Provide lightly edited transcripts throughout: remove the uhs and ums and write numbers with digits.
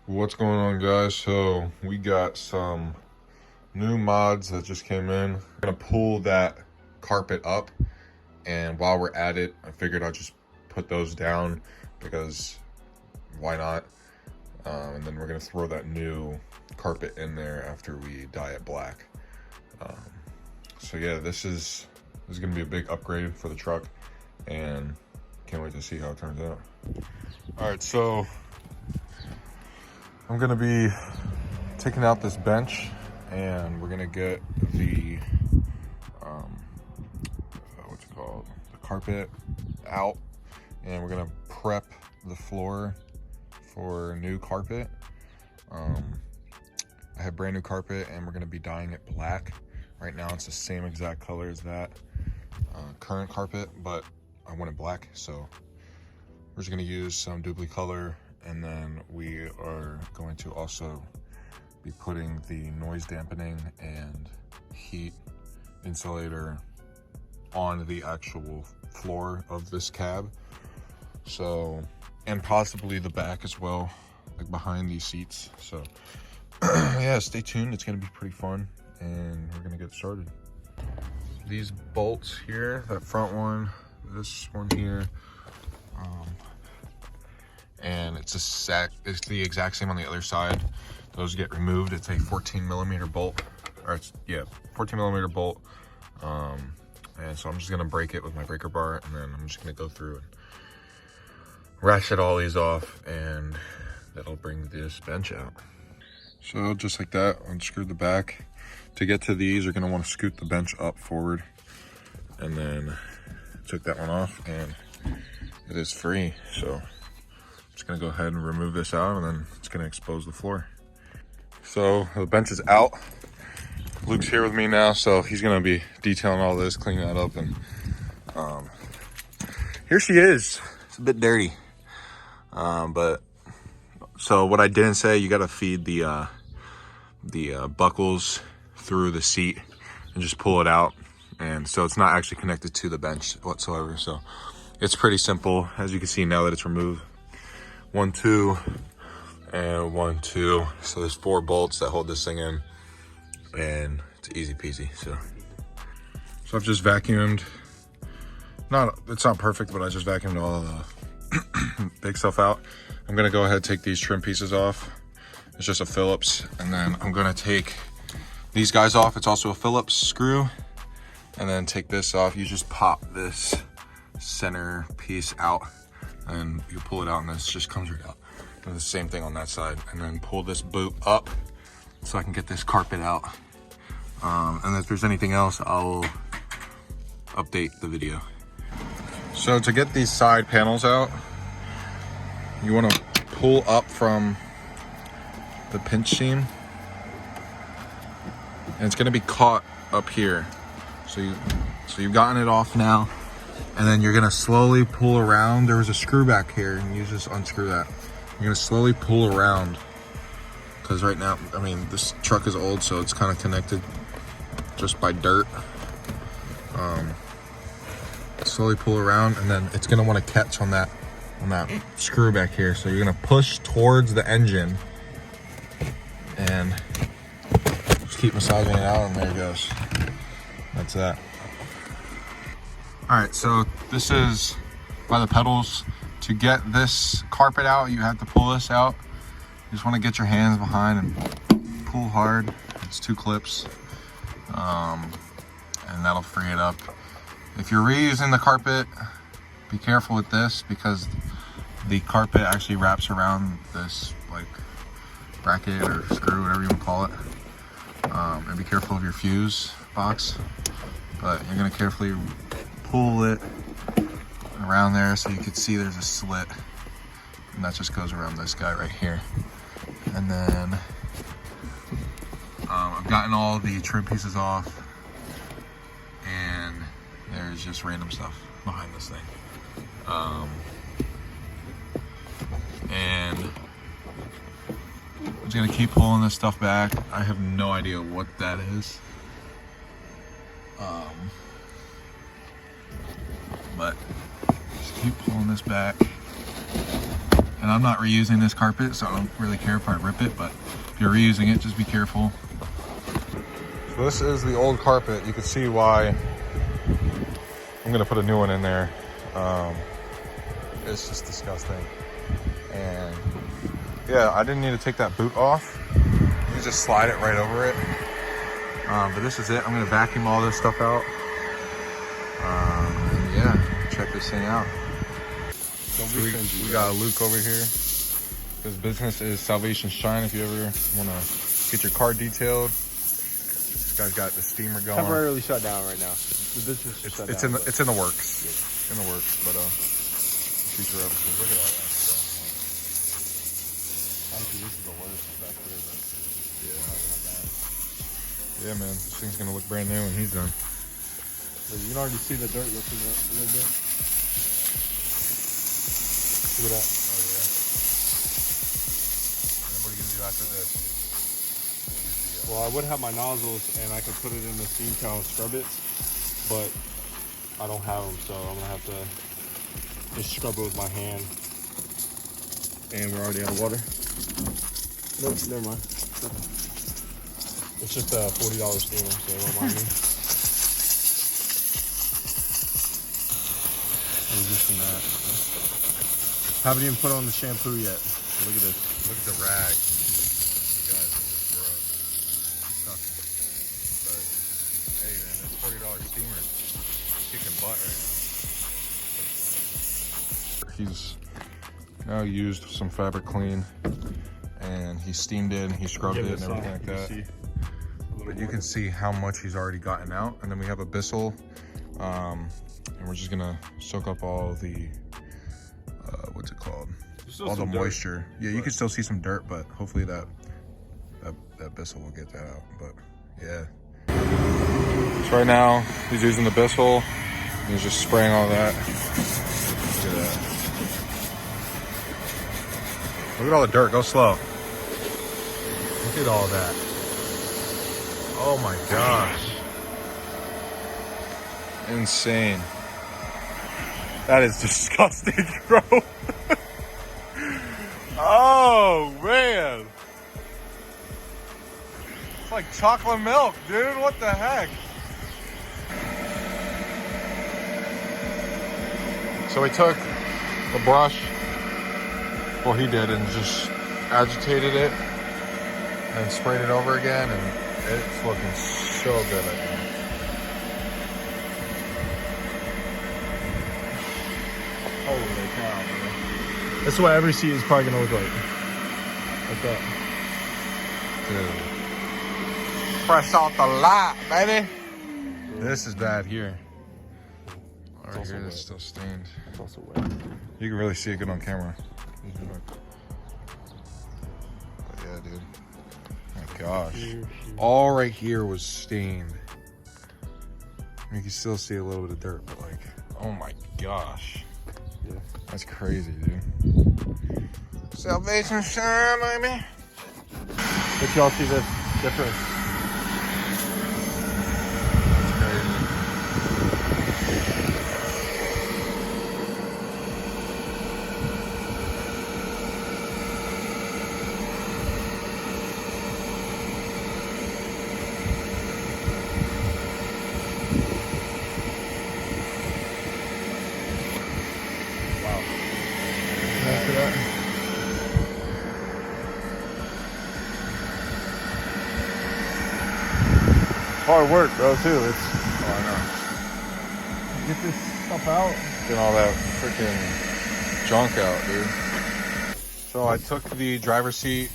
What's going on, guys? So we got some new mods that just came in. I'm gonna pull that carpet up, and while we're at it, I figured I'd just put those down because why not? And then we're gonna throw that new carpet in there after we dye it black. So yeah, this is gonna be a big upgrade for the truck, and can't wait to see how it turns out. All right, so I'm gonna be taking out this bench, and we're gonna get the what's it called, the carpet out, and we're gonna prep the floor for new carpet. I have brand new carpet, and we're gonna be dyeing it black. Right now it's the same exact color as that current carpet, but I want it black, so we're just gonna use some duplicate color. And then we are going to also be putting the noise dampening and heat insulator on the actual floor of this cab. So, and possibly the back as well, like behind these seats. So yeah, stay tuned. It's gonna be pretty fun, and we're gonna get started. These bolts here, that front one, this one here, and it's the exact same on the other side. Those get removed. It's a 14mm bolt, or it's 14mm bolt. And so I'm just gonna break it with my breaker bar, and then I'm just gonna go through and ratchet all these off, and that'll bring this bench out. So just like that, unscrew the back. To get to these, you're gonna want to scoot the bench up forward, and then took that one off, and it is free. So just gonna go ahead and remove this out, and then it's gonna expose the floor. So the bench is out. Luke's here with me now, so he's gonna be detailing all this, cleaning that up, and here she is. It's a bit dirty, but so what I didn't say, you gotta feed the buckles through the seat and just pull it out, and so it's not actually connected to the bench whatsoever. So it's pretty simple, as you can see now that it's removed. 1, 2, and 1, 2. So there's 4 bolts that hold this thing in, and it's easy peasy. So I've just vacuumed. It's not perfect, but I just vacuumed all the big stuff out. I'm gonna go ahead and take these trim pieces off. It's just a Phillips, and then I'm gonna take these guys off. It's also a Phillips screw, and then take this off. You just pop this center piece out, and you pull it out, and this just comes right out. Do the same thing on that side, and then pull this boot up so I can get this carpet out. And if there's anything else, I'll update the video. So to get these side panels out, you want to pull up from the pinch seam, and it's going to be caught up here. So you've gotten it off now, and then you're gonna slowly pull around. There was a screw back here, and you just unscrew that. You're gonna slowly pull around, because right now, I mean, this truck is old, so it's kind of connected just by dirt. Slowly pull around, and then it's gonna want to catch on that screw back here. So you're gonna push towards the engine, and just keep massaging it out, and there it goes. That's that. All right, so this is by the pedals. To get this carpet out, you have to pull this out. You just want to get your hands behind and pull hard. It's 2 clips, and that'll free it up. If you're reusing the carpet, be careful with this, because the carpet actually wraps around this like bracket or screw, whatever you want to call it. And be careful of your fuse box, but you're gonna carefully pull it around there, so you can see there's a slit, and that just goes around this guy right here. And then I've gotten all the trim pieces off, and there's just random stuff behind this thing. And I'm just gonna keep pulling this stuff back. I have no idea what that is. But just keep pulling this back, and And I'm not reusing this carpet, so I don't really care if I rip it, but if you're reusing it, just be careful. So this is the old carpet. You can see why I'm gonna put a new one in there. It's just disgusting. And yeah, I didn't need to take that boot off. You just slide it right over it. But this is it. I'm gonna vacuum all this stuff out. Yeah, check this thing out. So we got Luke over here. His business is Salvation Shine. If you ever wanna get your car detailed, this guy's got the steamer going. Temporarily shut down right now. The business is shut down. It's in the works. Yeah. In the works, but future episodes. Look at all that stuff. Actually, this is the worst back there, but yeah, man, this thing's gonna look brand new when he's done. You can already see the dirt lifting up a little bit. Look at that. Oh yeah. And what are you gonna do after this? Well, I would have my nozzles and I could put it in the steam towel and scrub it, but I don't have them, so I'm gonna have to just scrub it with my hand. And we're already out of water. Nope, never mind. It's just a $40 steamer, so don't mind me. I'm using that. Haven't even put on the shampoo yet. Look at this. Look at the rag. Guys, this is gross. Disgusting. But hey man, this $40 steamer is kicking butt right now. He's now used some fabric clean and he steamed it and he scrubbed it and everything like that. But you can see how much he's already gotten out. And then we have a Bissell, and we're just gonna soak up all the, what's it called? All the moisture. Yeah, you can still see some dirt, but hopefully that Bissell will get that out. But yeah. So right now, he's using the Bissell, and he's just spraying all that. Look at that. Look at all the dirt, go slow. Look at all that. Oh my gosh. Insane. That is disgusting, bro. Oh man. It's like chocolate milk, dude. What the heck? So we took the brush, well he did, and just agitated it and sprayed it over again, and it's looking so good right now. Holy cow, man. That's what every seat is probably gonna look like. Like that. Dude. Fresh off the lot, baby. This is bad here. Right here, it's still stained. It's also wet. You can really see it good on camera. But yeah, dude. My gosh. All right here was stained. You can still see a little bit of dirt, but like, oh my gosh. Yeah. That's crazy, dude. Salvation Shine, baby. But y'all see this difference. Hard work, bro, too. It's, Oh, I know. get this stuff out. Get all that freaking junk out, dude. So I took the driver's seat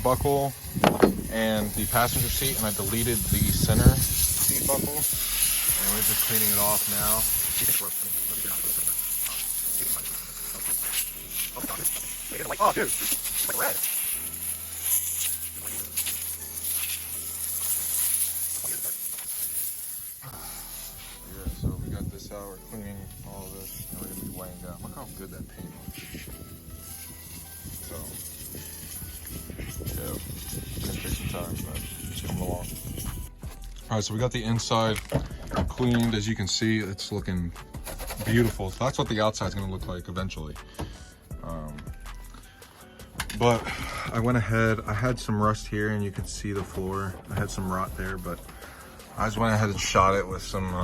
buckle and the passenger seat, and I deleted the center seat buckle. And we're just cleaning it off now. Oh, dude, it's like red. Yeah, so we got this out, we're cleaning all of this, and we're gonna be weighing down. Look how good that paint looks. So, yeah, it's gonna take some time, but it's coming along. All right, so we got the inside cleaned. As you can see, it's looking beautiful. So that's what the outside's gonna look like eventually. But I went ahead, I had some rust here and you could see the floor. I had some rot there, but I just went ahead and shot it with some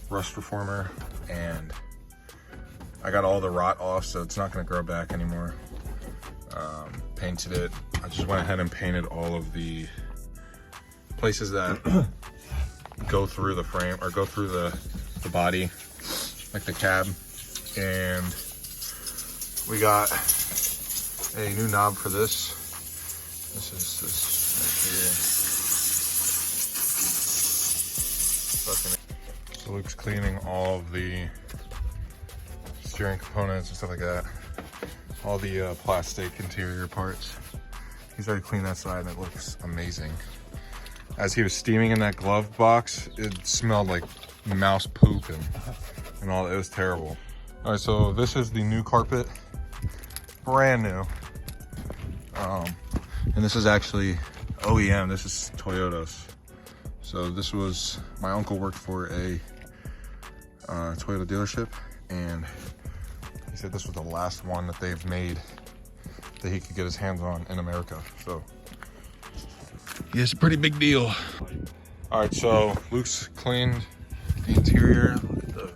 rust reformer, and I got all the rot off, so it's not gonna grow back anymore. Painted it. I just went ahead and painted all of the places that go through the frame or go through the body, like the cab. And we got a new knob for this. This is this right here. So Luke's cleaning all of the steering components and stuff like that. All the plastic interior parts. He's already cleaned that side and it looks amazing. As he was steaming in that glove box, it smelled like mouse poop and all. It was terrible. All right, so this is the new carpet, brand new. And this is actually OEM, this is Toyota's. So this was, my uncle worked for a Toyota dealership, and he said this was the last one that they've made that he could get his hands on in America. So yeah, it's a pretty big deal. All right, so Luke's cleaned the interior. Look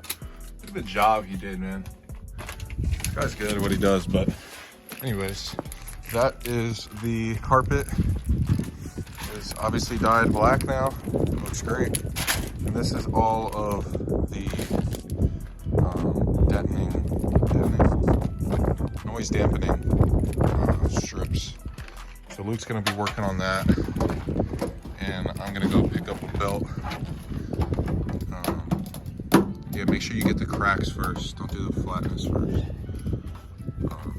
at the job he did, man. This guy's good at what he does, but anyways, that is the carpet. It's obviously dyed black now. It looks great. And this is all of the noise dampening strips. So Luke's gonna be working on that, and I'm gonna go pick up a belt. Yeah, make sure you get the cracks first. Don't do the flatness first.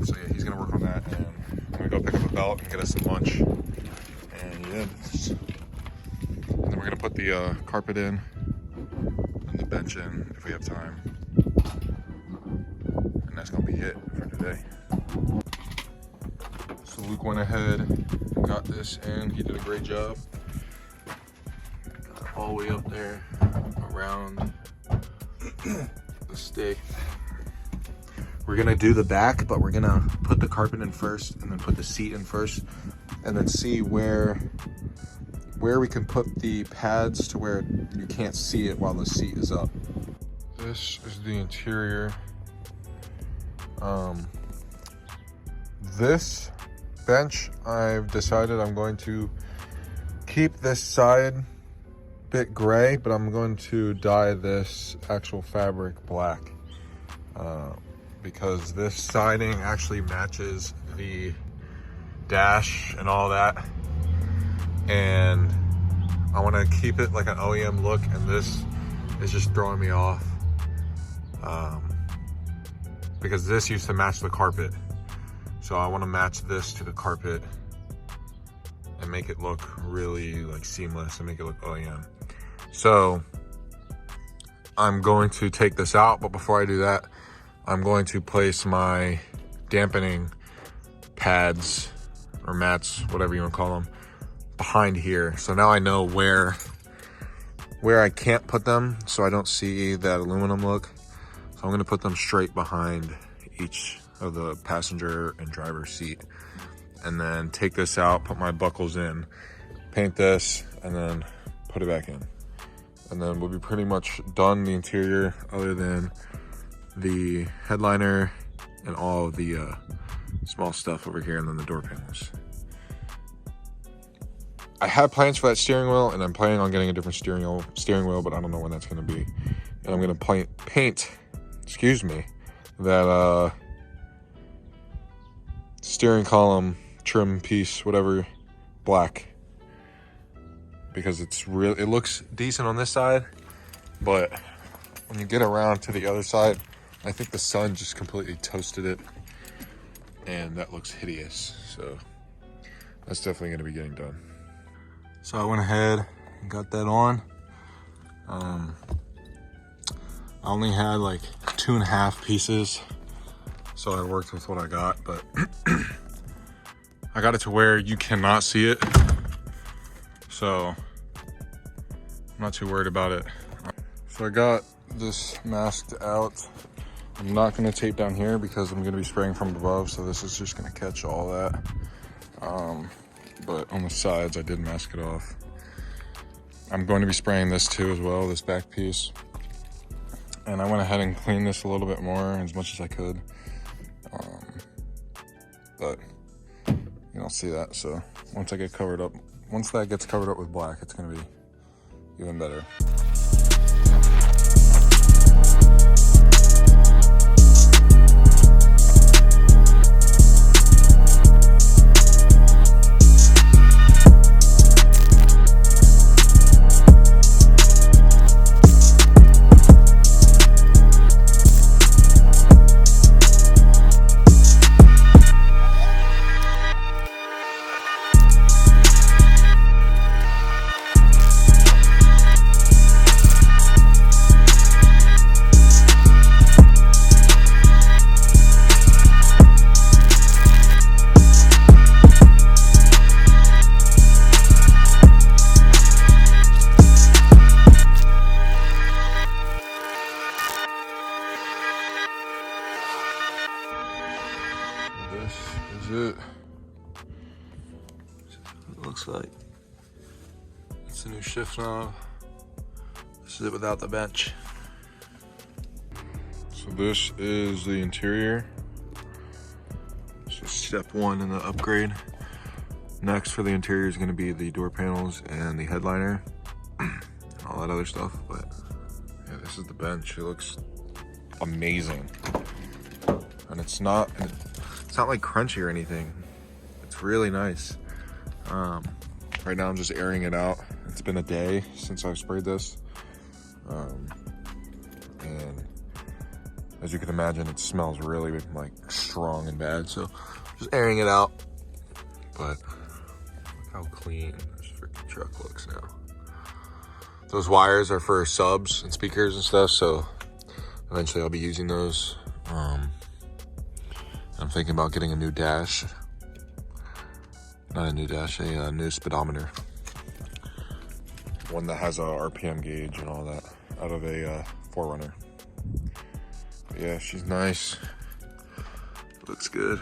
So yeah, he's gonna work on that, and I'm gonna go pick up a belt and get us some lunch. And yeah, and then we're gonna put the carpet in and the bench in if we have time. And that's gonna be it for today. So Luke went ahead and got this in. He did a great job. Got it all the way up there around the stick. We're gonna do the back, but we're gonna put the carpet in first and then put the seat in first, and then see where we can put the pads to where you can't see it while the seat is up. This is the interior. This bench, I've decided I'm going to keep this side bit gray, but I'm going to dye this actual fabric black, because this siding actually matches the dash and all that, and I want to keep it like an OEM look, and this is just throwing me off, because this used to match the carpet. So I want to match this to the carpet and make it look really like seamless and make it look OEM. So I'm going to take this out, but before I do that, I'm going to place my dampening pads or mats, whatever you want to call them, behind here. So now I know where I can't put them, so I don't see that aluminum look. So I'm going to put them straight behind each of the passenger and driver seat, and then take this out, put my buckles in, paint this, and then put it back in. And then we'll be pretty much done the interior, other than the headliner and all of the small stuff over here, and then the door panels. I have plans for that steering wheel, and I'm planning on getting a different steering wheel, but I don't know when that's going to be. And I'm going to paint, excuse me, that steering column trim piece, whatever, black, because it looks decent on this side, but when you get around to the other side, I think the sun just completely toasted it, and that looks hideous. So that's definitely going to be getting done. So I went ahead and got that on. I only had like 2.5 pieces, so I worked with what I got, but I got it to where you cannot see it, so I'm not too worried about it. So I got this masked out I'm not gonna tape down here because I'm gonna be spraying from above, so this is just gonna catch all that. But on the sides, I did mask it off. I'm going to be spraying this too as well, this back piece. And I went ahead and cleaned this a little bit more, as much as I could. But you don't see that, so once I get covered up, once that gets covered up with black, it's gonna be even better. This is it. It looks like it's the new shift knob. This is it without the bench. So this is the interior. So step one in the upgrade. Next for the interior is going to be the door panels and the headliner and all that other stuff. But yeah, this is the bench. It looks amazing, and it's not like crunchy or anything. It's really nice. Right now I'm just airing it out. It's been a day since I've sprayed this, and as you can imagine, it smells really like strong and bad, so just airing it out. But look how clean this freaking truck looks now. Those wires are for subs and speakers and stuff, so eventually I'll be using those. I'm thinking about getting a new dash. Not a new dash, a new speedometer. One that has a RPM gauge and all that, out of a 4Runner. But yeah, she's nice. Looks good.